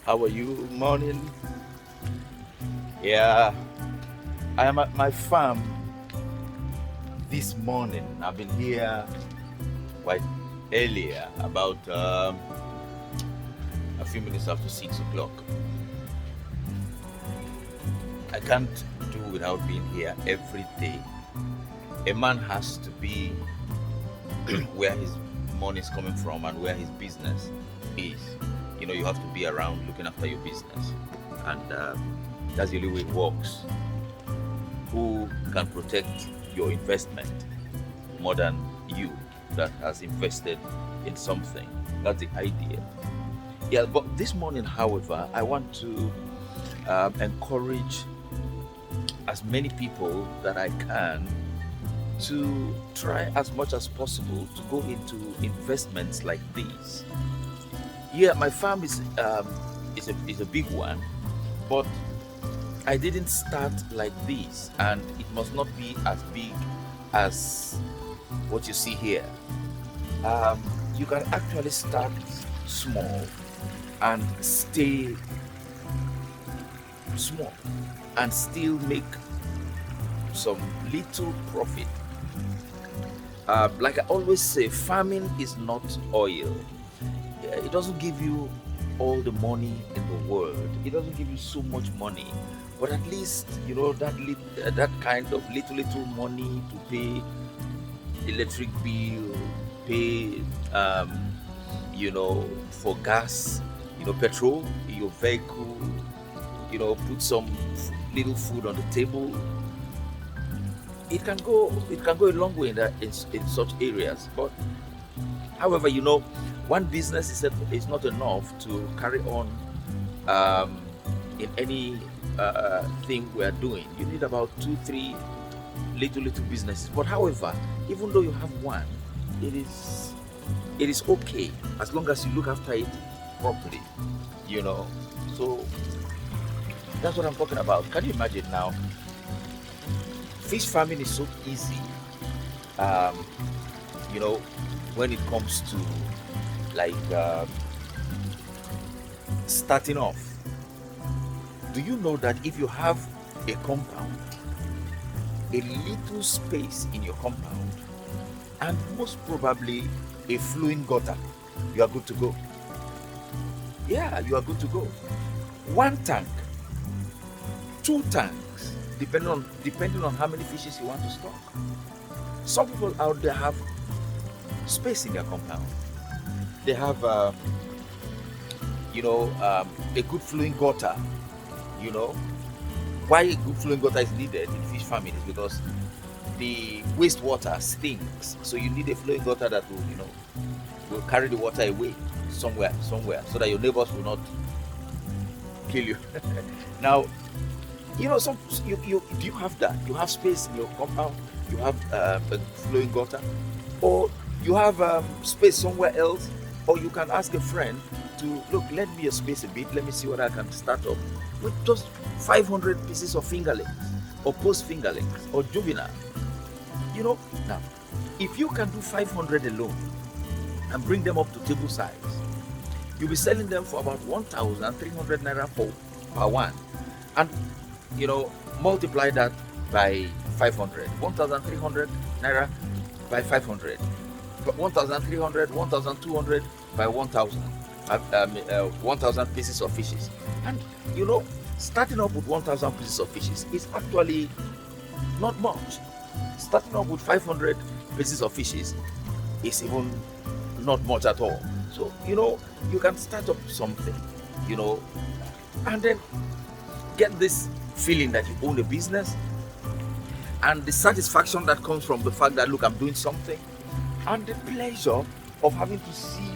How are you? Morning. Yeah, I am at my farm this morning. I've been here quite earlier, about a few minutes after 6 o'clock. I can't do without being here every day. A man has to be where his money is coming from and where his business is. You have to be around looking after your business, and that's the only way it works. Who can protect your investment more than you that has invested in something? That's the idea. Yeah, but this morning, however, I want to encourage as many people that I can to try as much as possible to go into investments like these. Yeah, my farm is a big one, but I didn't start like this, and it must not be as big as what you see here. Um, you can actually start small and stay small and still make some little profit. Like I always say, farming is not oil. It doesn't give you all the money in the world. It doesn't give you so much money, but at least that kind of little money to pay electric bill, pay for gas, petrol in your vehicle, put some little food on the table. It can go a long way in such areas. But however, one business is not enough to carry on um, in any thing we are doing. You need about two, three little businesses. But however, even though you have one, it is it is okay as long as you look after it properly. You know. So that's what I'm talking about. Can you imagine now? Fish farming is so easy. Um, you know, when it comes to like starting off. Do you know that if you have a compound, a little space in your compound, and most probably a flowing gutter, you are good to go. Yeah, you are good to go. One tank, two tanks, depending on how many fishes you want to stock. Some people out there have space in their compound. They have, a good flowing gutter. You know why a good flowing gutter is needed in fish farming is because the wastewater stinks. So you need a flowing gutter that will carry the water away somewhere, so that your neighbors will not kill you. Now, some you do you have that? You have space in your compound. You have a flowing gutter, or you have space somewhere else, or you can ask a friend to look. Lend me a space a bit. Let me see what I can start up with just 500 pieces of fingerlings, or post fingerlings, or juvenile. Now, if you can do 500 alone and bring them up to table size, you'll be selling them for about 1,300 naira per one. And multiply that by 500, 1,300 naira by 500, but 1,300, 1,200 by 1,000, 1,000 pieces of fishes. And starting up with 1,000 pieces of fishes is actually not much. Starting up with 500 pieces of fishes is even not much at all. So you can start up something, you know and then get this feeling that you own a business, and the satisfaction that comes from the fact that, look, I'm doing something, and the pleasure of having to see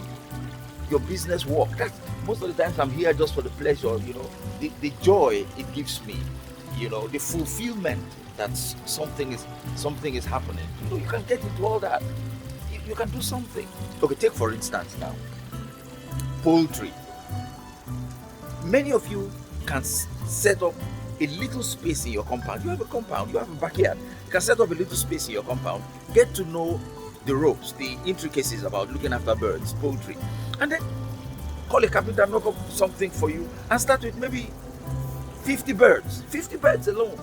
your business work. That's most of the times I'm here just for the pleasure, the joy it gives me, the fulfillment that something is happening. You can get into all that. You can do something. Okay, take for instance now poultry. Many of you can set up a little space in your compound. You have a compound, you have a backyard. You can set up a little space in your compound, get to know the ropes, the intricacies about looking after birds, poultry, and then Call a carpenter, knock up something for you, and start with maybe 50 birds. 50 birds alone.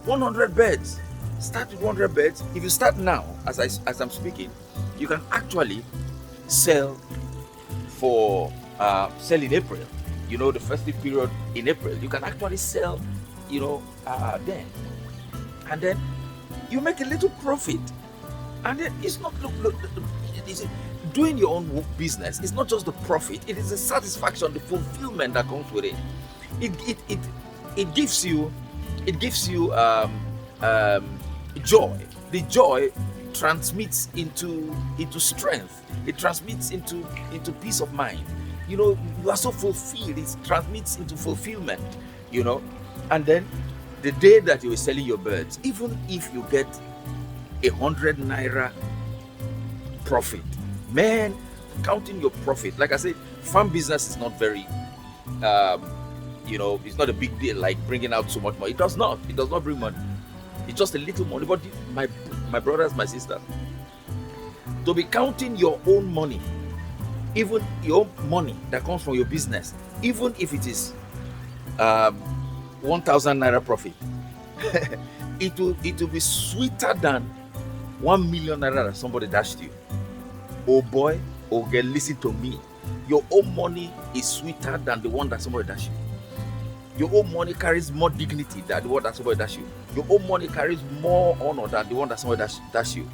100 birds. Start with 100 birds. If you start now, as I'm speaking, you can actually sell for sell in April. You know, the festive period in April. You can actually sell, then. And then you make a little profit. And then it's not it's doing your own business. It's not just the profit. It is the satisfaction, the fulfillment that comes with it. It gives you joy. The joy transmits into strength. It transmits into peace of mind. You are so fulfilled. It transmits into fulfillment. And then the day that you are selling your birds, even if you get 100 naira profit, man, counting your profit. Like I said, farm business is not very it's not a big deal like bringing out so much money. It does not bring money. It's just a little money. But my brothers, my sisters, to be counting your own money, even your own money that comes from your business, even if it is 1,000 naira profit, it will be sweeter than 1 million naira that somebody dashed you. Oh boy, oh girl, listen to me. Your own money is sweeter than the one that somebody dashed you. Your own money carries more dignity than the one that somebody dashed you. Your own money carries more honor than the one that somebody dashed you.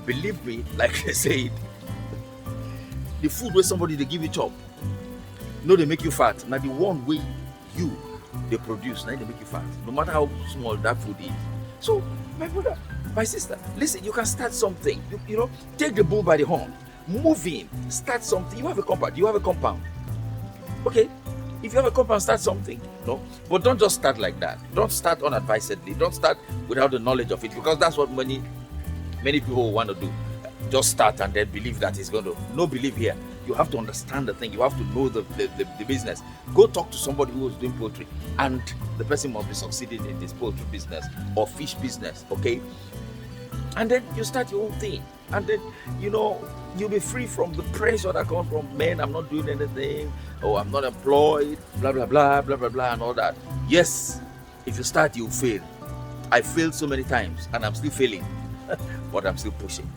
Believe me, like I said, the food where somebody they give you chop, they make you fat. Now the one way they produce, now they make you fat. No matter how small that food is. So, my brother, my sister, listen, you can start something. Take the bull by the horn. Move in. Start something. You have a compound. Okay. If you have a compound, start something. No? But don't just start like that. Don't start unadvisedly. Don't start without the knowledge of it, because that's what many people want to do. Just start and then believe that it's going to. No believe here. You have to understand the thing. You have to know the business. Go talk to somebody who is doing poultry, and the person must be succeeding in this poultry business or fish business. Okay? And then you start your own thing. And then, you'll be free from the pressure that comes from men. I'm not doing anything. Oh, I'm not employed. Blah, blah, blah, blah, blah, blah, and all that. Yes, if you start, you'll fail. I failed so many times, and I'm still failing. But I'm still pushing.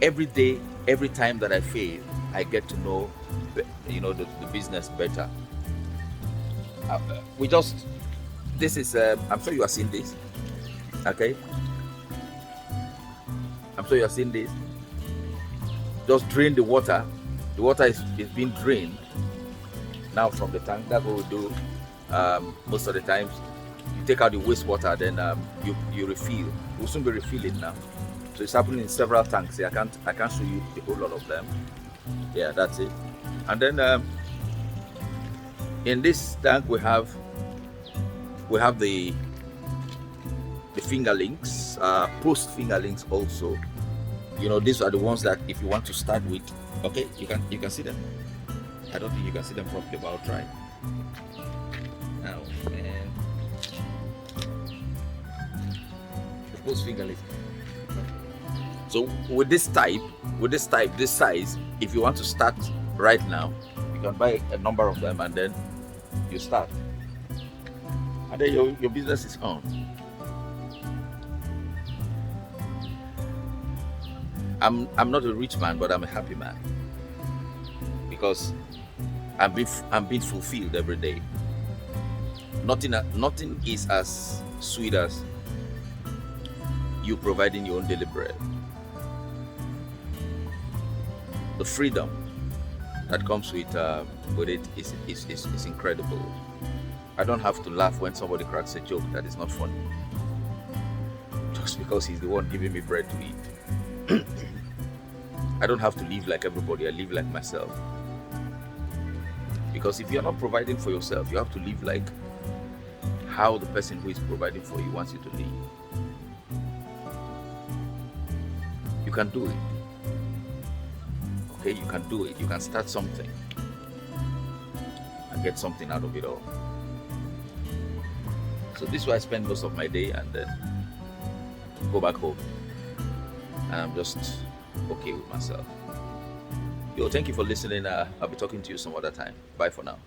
Every day, every time that I fail, I get to know, the business better. This is, I'm sure you are seeing this. Okay? I'm sure you are seeing this. Just drain the water. The water is being drained now from the tank. That's what we do most of the times. You take out the wastewater, then you refill. We'll soon be refilling now. So it's happening in several tanks. I can't show you a whole lot of them. Yeah, that's it. And then in this tank we have the fingerlings, post fingerlings also. These are the ones that if you want to start with, okay, you can see them. I don't think you can see them properly, but I'll try. Now, and the post fingerlings. So with this size, if you want to start right now, you can buy a number of them and then you start. And then your business is on. I'm not a rich man, but I'm a happy man, because I'm being fulfilled every day. Nothing is as sweet as you providing your own daily bread. The freedom that comes with it is incredible. I don't have to laugh when somebody cracks a joke that is not funny, just because he's the one giving me bread to eat. I don't have to live like everybody. I live like myself. Because if you're not providing for yourself, you have to live like how the person who is providing for you wants you to live. You can do it. Okay, you can do it. You can start something and get something out of it all. So this is where I spend most of my day, and then go back home and I'm just okay with myself. Yo, thank you for listening. I'll be talking to you some other time. Bye for now.